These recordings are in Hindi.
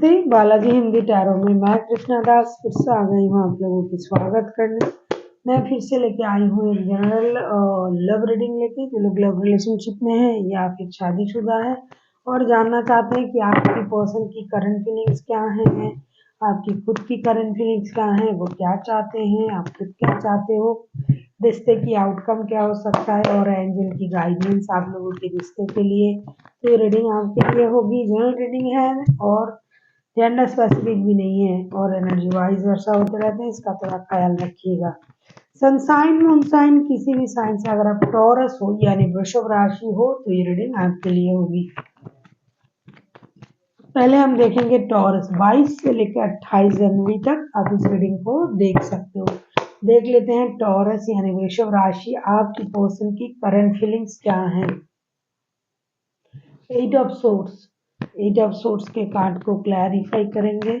नमस्ते, बालाजी हिंदी टैरो में मैं कृष्णा दास फिर से आ गई हूँ आप लोगों की स्वागत करने। मैं फिर से लेके आई हूँ एक जनरल लव रीडिंग लेके, जो लोग लव रिलेशनशिप में है या फिर शादीशुदा है और जानना चाहते हैं कि आपकी पर्सन की करंट फीलिंग्स क्या हैं, आपकी खुद की करंट फीलिंग्स क्या हैं, वो क्या चाहते हैं, आप खुद क्या चाहते हो, रिश्ते की आउटकम क्या हो सकता है और एंजल की गाइडेंस आप लोगों के रिश्ते के लिए। तो ये रीडिंग आपके लिए होगी, जनरल रीडिंग है और जेंडर स्पेसिफिक भी नहीं है और एनर्जी वाइज वर्षा होते रहते हैं, इसका थोड़ा ख्याल रखिएगा। सनसाइन मूनसाइन किसी भी साइन से अगर आप टॉरस हो यानी वृषभ राशि हो तो ये रीडिंग आपके लिए होगी। पहले हम देखेंगे टॉरस, 22 से लेकर 28 जनवरी तक आप इस रीडिंग को देख सकते हो। देख लेते हैं टॉरस यानी वृषभ राशि, आपकी पर्सन की करंट फीलिंग्स क्या हैं। 8 ऑफ सोर्ट्स के कार्ड को क्लैरिफाई करेंगे।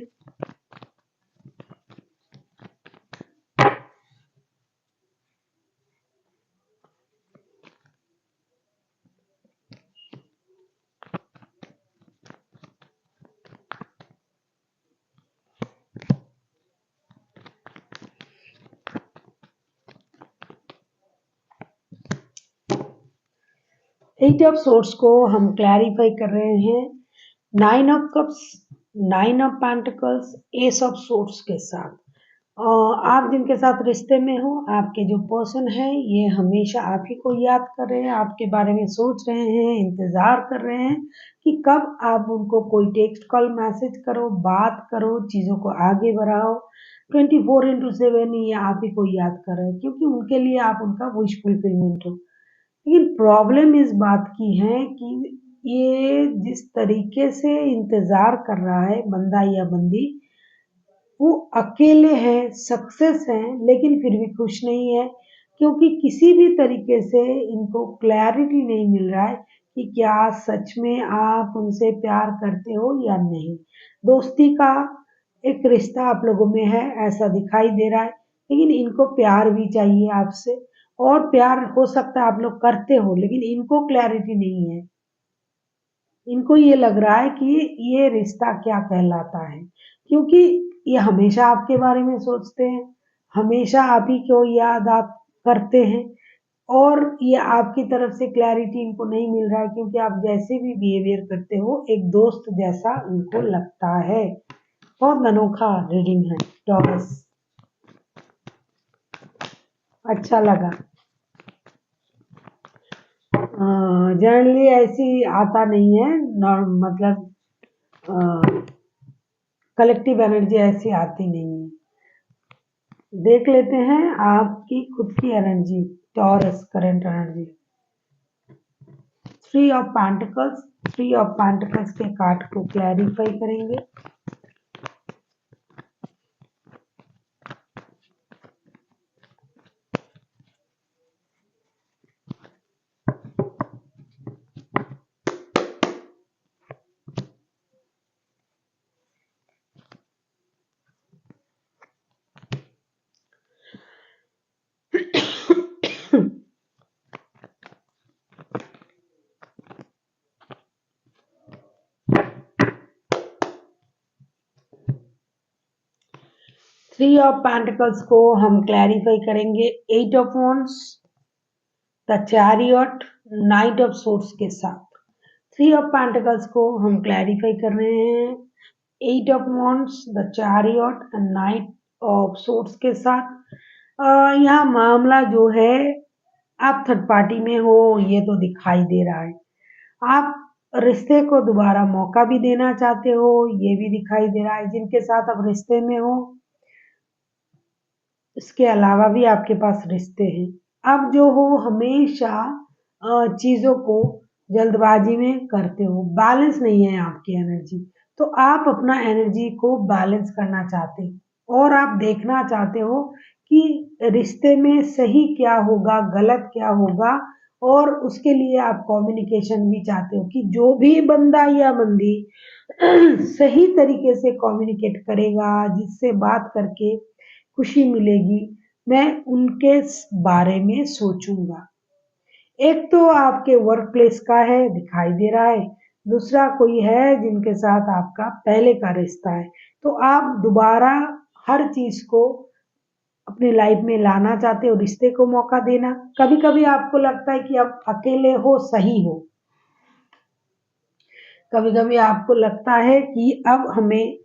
एट ऑफ सोर्ट्स को हम क्लैरिफाई कर रहे हैं 9 of cups, 9 of pentacles, S of sorts के साथ। आप जिनके साथ रिश्ते में हो, आपके जो पर्सन है ये हमेशा आप ही को याद कर रहे हैं, आपके बारे में सोच रहे हैं, इंतजार कर रहे हैं कि कब आप उनको कोई टेक्स्ट कॉल मैसेज करो, बात करो, चीज़ों को आगे बढ़ाओ। 24/7 ये आप ही को याद कर रहे हैं क्योंकि उनके लिए आप उनका विश फुलफिलमेंट हो। लेकिन प्रॉब्लम इस बात की है कि ये जिस तरीके से इंतजार कर रहा है बंदा या बंदी, वो अकेले हैं, सक्सेस हैं, लेकिन फिर भी खुश नहीं है क्योंकि किसी भी तरीके से इनको क्लैरिटी नहीं मिल रहा है कि क्या सच में आप उनसे प्यार करते हो या नहीं। दोस्ती का एक रिश्ता आप लोगों में है ऐसा दिखाई दे रहा है, लेकिन इनको प्यार भी चाहिए आपसे और प्यार हो सकता है आप लोग करते हो, लेकिन इनको क्लैरिटी नहीं है। इनको ये लग रहा है कि ये रिश्ता क्या कहलाता है क्योंकि ये हमेशा आपके बारे में सोचते हैं, हमेशा आप ही को याद आप करते हैं और ये आपकी तरफ से क्लैरिटी इनको नहीं मिल रहा है क्योंकि आप जैसे भी बिहेवियर करते हो एक दोस्त जैसा उनको लगता है। बहुत अनोखा रीडिंग है टॉरस, अच्छा लगा। जनरली ऐसी आता नहीं है, मतलब कलेक्टिव एनर्जी ऐसी आती नहीं है। देख लेते हैं आपकी खुद की energy, taurus current energy. 3 of pentacles के कार्ड को क्लैरिफाई करेंगे। थ्री ऑफ पेंटिकल्स को हम क्लैरिफाई करेंगे 8 of wands, the chariot, night of swords के साथ। 3 ऑफ पेंटिकल्स को हम क्लैरिफाई कर रहे हैं 8 of wands, the chariot and night of swords के साथ। यहाँ मामला जो है आप थर्ड पार्टी में हो ये तो दिखाई दे रहा है। आप रिश्ते को दोबारा मौका भी देना चाहते हो ये भी दिखाई दे रहा है। जिनके साथ आप रिश्ते में हो इसके अलावा भी आपके पास रिश्ते हैं। आप जो हो हमेशा चीज़ों को जल्दबाजी में करते हो, बैलेंस नहीं है आपकी एनर्जी। तो आप अपना एनर्जी को बैलेंस करना चाहते हो और आप देखना चाहते हो कि रिश्ते में सही क्या होगा, गलत क्या होगा और उसके लिए आप कम्युनिकेशन भी चाहते हो कि जो भी बंदा या बंदी सही तरीके से कम्युनिकेट करेगा, जिससे बात करके खुशी मिलेगी, मैं उनके बारे में सोचूंगा। एक तो आपके वर्क प्लेस का है दिखाई दे रहा है, दूसरा कोई है जिनके साथ आपका पहले का रिश्ता है, तो आप दोबारा हर चीज को अपने लाइफ में लाना चाहते हो, रिश्ते को मौका देना। कभी कभी आपको लगता है कि आप अकेले हो, सही हो। कभी कभी आपको लगता है कि अब हमें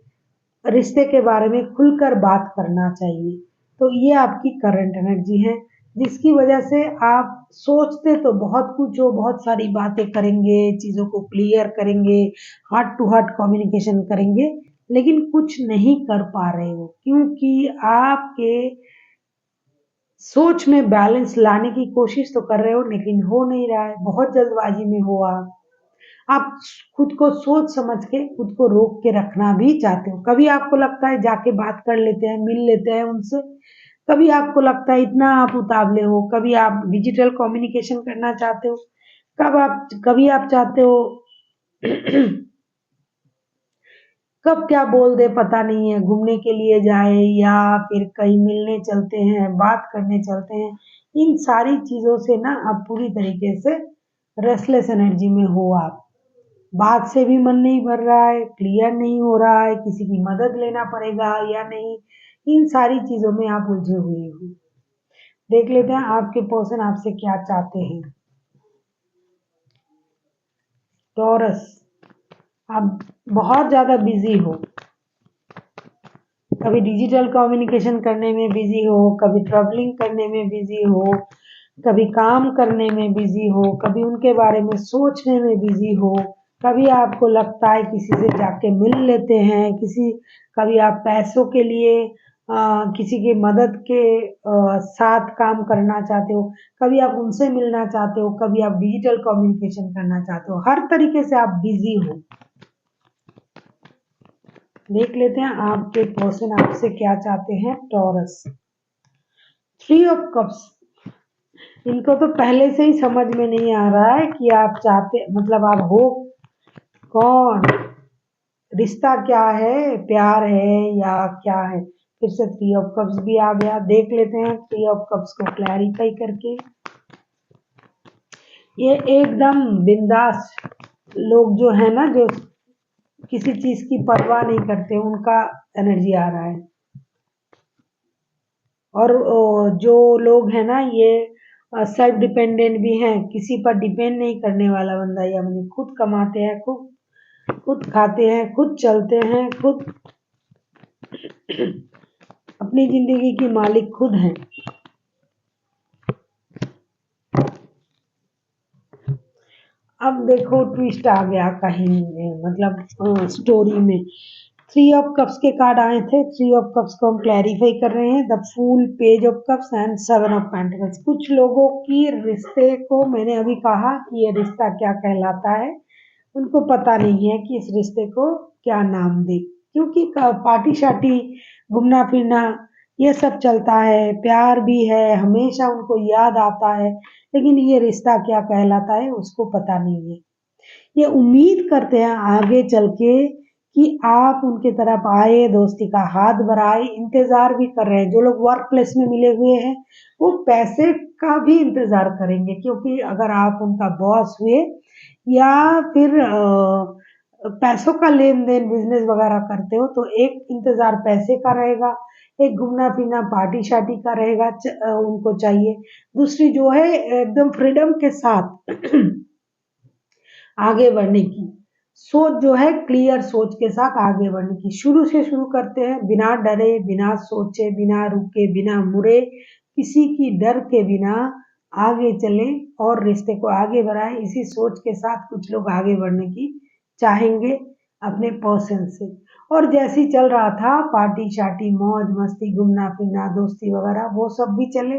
रिश्ते के बारे में खुलकर बात करना चाहिए। तो ये आपकी करंट एनर्जी है, जिसकी वजह से आप सोचते तो बहुत कुछ हो, बहुत सारी बातें करेंगे, चीज़ों को क्लियर करेंगे, हार्ट टू हार्ट कम्युनिकेशन करेंगे, लेकिन कुछ नहीं कर पा रहे हो, क्योंकि आपके सोच में बैलेंस लाने की कोशिश तो कर रहे हो, लेकिन हो नहीं रहा है। बहुत जल्दबाजी में हो आप खुद को सोच समझ के खुद को रोक के रखना भी चाहते हो। कभी आपको लगता है जाके बात कर लेते हैं, मिल लेते हैं उनसे। कभी आपको लगता है इतना आप उतावले हो। कभी आप डिजिटल कम्युनिकेशन करना चाहते हो। कभी आप चाहते हो कब क्या बोल दे पता नहीं है, घूमने के लिए जाए या फिर कहीं मिलने चलते हैं, बात करने चलते हैं। इन सारी चीजों से ना आप पूरी तरीके से रेस्टलेस एनर्जी में हो। आप बात से भी मन नहीं भर रहा है, क्लियर नहीं हो रहा है, किसी की मदद लेना पड़ेगा या नहीं, इन सारी चीजों में आप उलझे हुए हो। देख लेते हैं आपके पर्सन आपसे क्या चाहते हैं। टॉरस, आप बहुत ज्यादा बिजी हो। कभी डिजिटल कम्युनिकेशन करने में बिजी हो, कभी ट्रैवलिंग करने में बिजी हो, कभी काम करने में बिजी हो, कभी उनके बारे में सोचने में बिजी हो। कभी आपको लगता है किसी से जाके मिल लेते हैं, कभी आप पैसों के लिए किसी की मदद के साथ काम करना चाहते हो। कभी आप उनसे मिलना चाहते हो, कभी आप डिजिटल कम्युनिकेशन करना चाहते हो। हर तरीके से आप बिजी हो। देख लेते हैं आपके पर्सन आपसे क्या चाहते हैं। टॉरस, 3 ऑफ कप्स, इनको तो पहले से ही समझ में नहीं आ रहा है कि आप चाहते, मतलब आप हो कौन, रिश्ता क्या है, प्यार है या क्या है। फिर से 3 ऑफ कप्स भी आ गया। देख लेते हैं 3 ऑफ कप्स को क्लैरिफाई करके। ये एकदम बिंदास लोग जो है ना, जो किसी चीज की परवाह नहीं करते, उनका एनर्जी आ रहा है। और जो लोग हैं ना, ये सेल्फ डिपेंडेंट भी हैं, किसी पर डिपेंड नहीं करने वाला बंदा या बंदी। खुद कमाते हैं, खुद खुद खाते हैं, खुद चलते हैं, खुद अपनी जिंदगी की मालिक खुद हैं। अब देखो ट्विस्ट आ गया कहीं, मतलब स्टोरी में 3 ऑफ कप्स के कार्ड आए थे। 3 ऑफ कप्स को हम क्लैरिफाई कर रहे हैं। The fool, page of cups and 7 of pentacles. कुछ लोगों की रिश्ते को, मैंने अभी कहा कि ये रिश्ता क्या कहलाता है, उनको पता नहीं है कि इस रिश्ते को क्या नाम दे, क्योंकि पार्टी शार्टी, घूमना फिरना, ये सब चलता है, प्यार भी है, हमेशा उनको याद आता है, लेकिन ये रिश्ता क्या कहलाता है उसको पता नहीं है। ये उम्मीद करते हैं आगे चल के कि आप उनके तरफ आए, दोस्ती का हाथ बढ़ाए, इंतजार भी कर रहे हैं। जो लोग वर्क प्लेस में मिले हुए हैं, वो पैसे का भी इंतजार करेंगे, क्योंकि अगर आप उनका बॉस हुए या फिर पैसों का लेन देन बिजनेस वगैरह करते हो, तो एक इंतजार पैसे का रहेगा, एक घूमना फिरना पार्टी शार्टी का रहेगा, उनको चाहिए। दूसरी जो है एकदम फ्रीडम के साथ आगे बढ़ने की सोच, जो है क्लियर सोच के साथ आगे बढ़ने की, शुरू से शुरू करते हैं, बिना डरे, बिना सोचे, बिना रुके, बिना मुड़े, किसी की डर के बिना आगे चले और रिश्ते को आगे बढ़ाए। इसी सोच के साथ कुछ लोग आगे बढ़ने की चाहेंगे अपने पर्सन से। और जैसी चल रहा था पार्टी शार्टी, मौज मस्ती, घूमना फिरना, दोस्ती वगैरह, वो सब भी चले,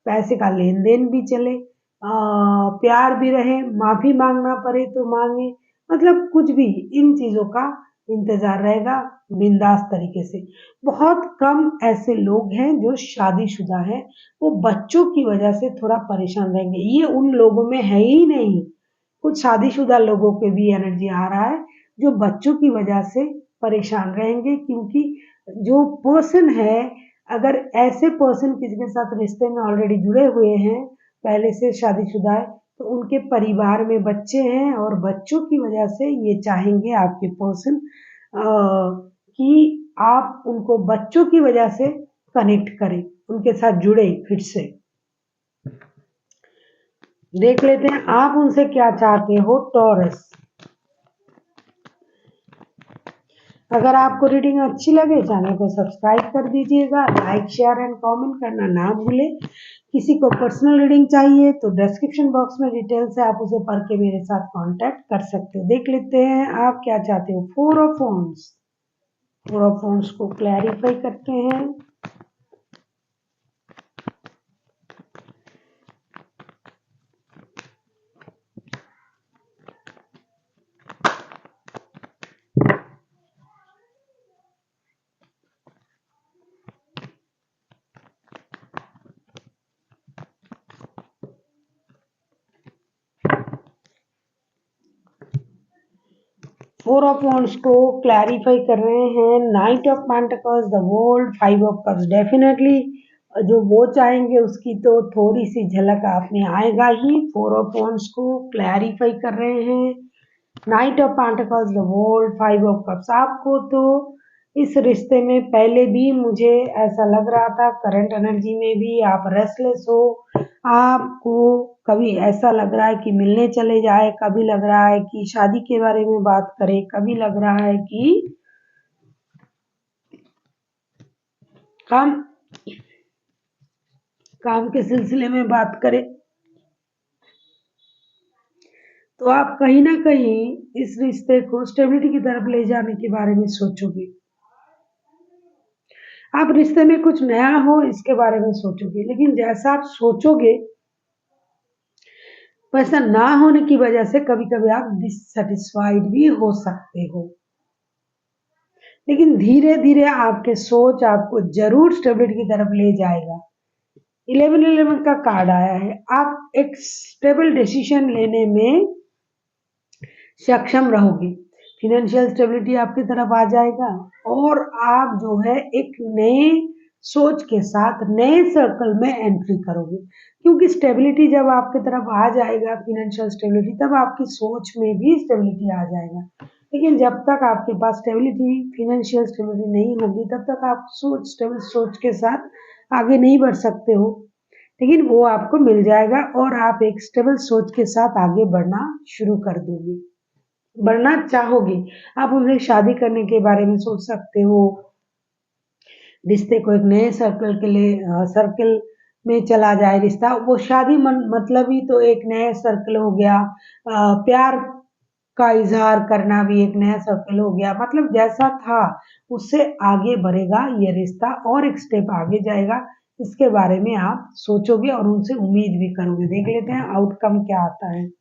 पैसे का लेन देन भी चले, प्यार भी रहे, माफी मांगना पड़े तो मांगे, मतलब कुछ भी, इन चीजों का इंतजार रहेगा बिंदास तरीके से। बहुत कम ऐसे लोग हैं जो शादीशुदा हैं, वो बच्चों की वजह से थोड़ा परेशान रहेंगे। ये उन लोगों में है ही नहीं। कुछ शादीशुदा लोगों के भी एनर्जी आ रहा है जो बच्चों की वजह से परेशान रहेंगे, क्योंकि जो पर्सन है, अगर ऐसे पर्सन किसी के साथ रिश्ते में ऑलरेडी जुड़े हुए हैं, पहले से शादीशुदा है, तो उनके परिवार में बच्चे हैं और बच्चों की वजह से ये चाहेंगे आपके पर्सन कि आप उनको बच्चों की वजह से कनेक्ट करें, उनके साथ जुड़े फिर से। देख लेते हैं आप उनसे क्या चाहते हो टॉरस। अगर आपको रीडिंग अच्छी लगे चैनल को सब्सक्राइब कर दीजिएगा, लाइक शेयर एंड कमेंट करना ना भूलें। किसी को पर्सनल रीडिंग चाहिए तो डिस्क्रिप्शन बॉक्स में डिटेल्स है, आप उसे पढ़ के मेरे साथ कांटेक्ट कर सकते हो। देख लेते हैं आप क्या चाहते हो। Four of wands, four of wands को क्लैरिफाई करते हैं। फोर ऑफ वांड्स को क्लैरिफाई कर रहे हैं। Night of pentacles, the world, five of cups. Definitely जो वो चाहेंगे उसकी तो थोड़ी सी झलक आप में आएगा ही। फोर ऑफ वांड्स को क्लैरिफाई कर रहे हैं। Night of pentacles, the world, five of cups. आपको तो इस रिश्ते में पहले भी मुझे ऐसा लग रहा था, करंट एनर्जी में भी आप रेस्टलेस हो। आपको कभी ऐसा लग रहा है कि मिलने चले जाए, कभी लग रहा है कि शादी के बारे में बात करें, कभी लग रहा है कि काम के सिलसिले में बात करें। तो आप कहीं ना कहीं इस रिश्ते को स्टेबिलिटी की तरफ ले जाने के बारे में सोचोगे। आप रिश्ते में कुछ नया हो इसके बारे में सोचोगे, लेकिन जैसा आप सोचोगे वैसा ना होने की वजह से कभी कभी आप डिससेटिस्फाइड भी हो सकते हो। लेकिन धीरे धीरे आपके सोच आपको जरूर स्टेबिलिटी की तरफ ले जाएगा। 1111 का कार्ड आया है। आप एक स्टेबल डिसीजन लेने में सक्षम रहोगे। फिनेंशियल स्टेबिलिटी आपकी तरफ आ जाएगा और आप जो है एक नए सोच के साथ नए सर्कल में एंट्री करोगे, क्योंकि स्टेबिलिटी जब आपकी तरफ आ जाएगा, फिनेंशियल स्टेबिलिटी, तब आपकी सोच में भी स्टेबिलिटी आ जाएगा। लेकिन जब तक आपके पास स्टेबिलिटी, फिनेंशियल स्टेबिलिटी नहीं होगी तब तक आप स्टेबल सोच के साथ आगे नहीं बढ़ सकते हो। लेकिन वो आपको मिल जाएगा और आप एक स्टेबल सोच के साथ आगे बढ़ना शुरू कर दोगे, बढ़ना चाहोगे। आप उनसे शादी करने के बारे में सोच सकते हो, रिश्ते को एक नए सर्कल के लिए सर्कल में चला जाए रिश्ता। वो शादी मतलब ही तो एक नया सर्कल हो गया। प्यार का इजहार करना भी एक नया सर्कल हो गया। मतलब जैसा था उससे आगे बढ़ेगा ये रिश्ता और एक स्टेप आगे जाएगा। इसके बारे में आप सोचोगे और उनसे उम्मीद भी करोगे। देख लेते हैं आउटकम क्या आता है।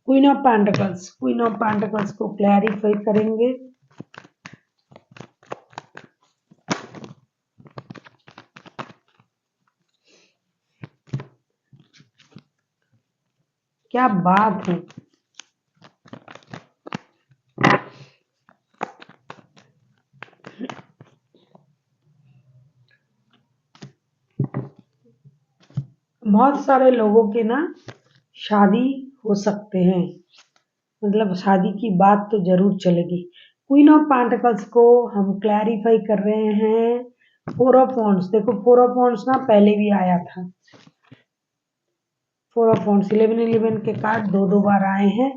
Queen of pentacles, queen of pentacles को क्लैरिफाई करेंगे। क्या बात है। बहुत सारे लोगों के ना शादी हो सकते हैं, मतलब शादी की बात तो जरूर चलेगी। क्वीन ऑफ पेंटिकल्स को हम क्लैरिफाई कर रहे हैं। फोर ऑफ वॉन्ड्स, देखो फोर ऑफ वॉन्ड्स ना पहले भी आया था। फोर ऑफ वॉन्ड्स 1111 के कार्ड दो दो बार आए हैं।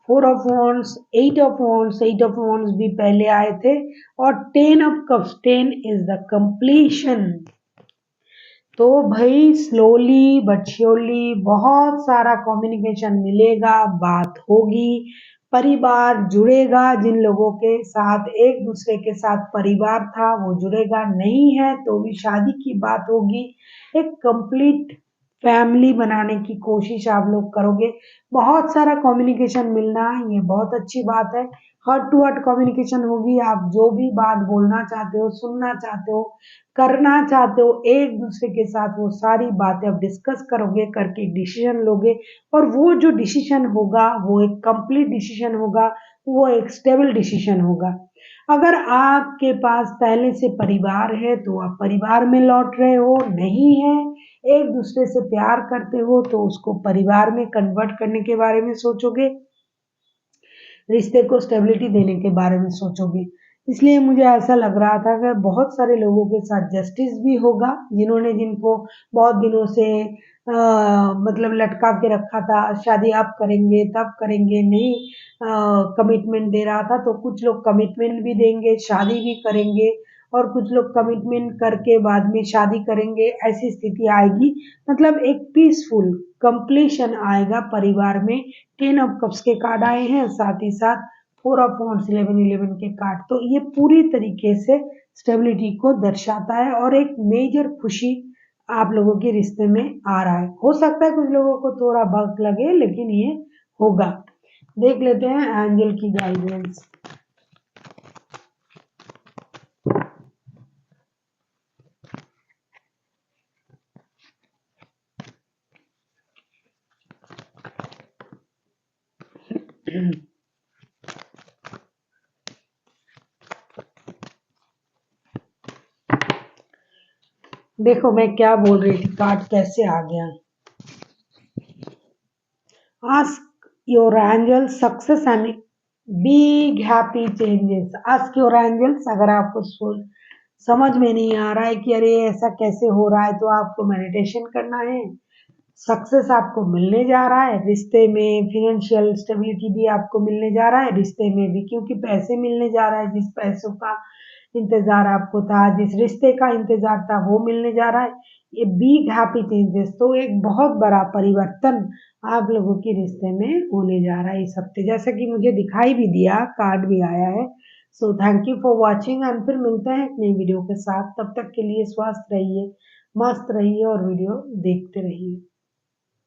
Four of wands, eight of wands, eight of wands भी पहले आए थे। और 10 of cups, 10 is the completion. तो भाई स्लोली बट श्योरली बहुत सारा कम्युनिकेशन मिलेगा, बात होगी, परिवार जुड़ेगा। जिन लोगों के साथ एक दूसरे के साथ परिवार था वो जुड़ेगा, नहीं है तो भी शादी की बात होगी। एक कंप्लीट फैमिली बनाने की कोशिश आप लोग करोगे। बहुत सारा कम्युनिकेशन मिलना ये बहुत अच्छी बात है। हार्ट टू हार्ट कम्युनिकेशन होगी। आप जो भी बात बोलना चाहते हो, सुनना चाहते हो, करना चाहते हो, एक दूसरे के साथ वो सारी बातें आप डिस्कस करोगे, करके डिसीजन लोगे और वो जो डिसीजन होगा वो एक कंप्लीट डिसीजन होगा, वो एक स्टेबल डिसीजन होगा। अगर आपके पास पहले से परिवार है तो आप परिवार में लौट रहे हो, नहीं है एक दूसरे से प्यार करते हो तो उसको परिवार में कन्वर्ट करने के बारे में सोचोगे, रिश्ते को स्टेबिलिटी देने के बारे में सोचोगे। इसलिए मुझे ऐसा लग रहा था कि बहुत सारे लोगों के साथ जस्टिस भी होगा, जिनको बहुत दिनों से मतलब लटका के रखा था, शादी अब करेंगे तब करेंगे, नहीं कमिटमेंट दे रहा था, तो कुछ लोग कमिटमेंट भी देंगे, शादी भी करेंगे और कुछ लोग कमिटमेंट करके बाद में शादी करेंगे, ऐसी स्थिति आएगी। मतलब एक पीसफुल कंप्लीशन आएगा परिवार में। 10 ऑफ कप्स के कार्ड आए हैं, साथ ही साथ 4 ऑफ वांड्स 11 के कार्ड, तो ये पूरी तरीके से स्टेबिलिटी को दर्शाता है और एक मेजर खुशी आप लोगों के रिश्ते में आ रहा है। हो सकता है कुछ लोगों को थोड़ा वक्त लगे, लेकिन ये होगा। देख लेते हैं एंजल की गाइडेंस। देखो मैं क्या बोल रही थी, कार्ड कैसे आ गया। Ask your angel success and big happy changes. Ask your angels, अगर आपको समझ में नहीं आ रहा है कि अरे ऐसा कैसे हो रहा है, तो आपको मेडिटेशन करना है। सक्सेस आपको मिलने जा रहा है रिश्ते में, फिनेंशियल स्टेबिलिटी भी आपको मिलने जा रहा है रिश्ते में भी, क्योंकि पैसे मिलने जा रहा है। जिस पैसों का इंतजार आपको था, जिस रिश्ते का इंतजार था, वो मिलने जा रहा है। ये बिग हैप्पी चेंजेस, तो एक बहुत बड़ा परिवर्तन आप लोगों के रिश्ते में होने जा रहा है इस हफ्ते, जैसा कि मुझे दिखाई भी दिया, कार्ड भी आया है। So thank you for watching and फिर मिलते हैं एक नई वीडियो के साथ। तब तक के लिए स्वस्थ रहिए, मस्त रहिए और वीडियो देखते रहिए।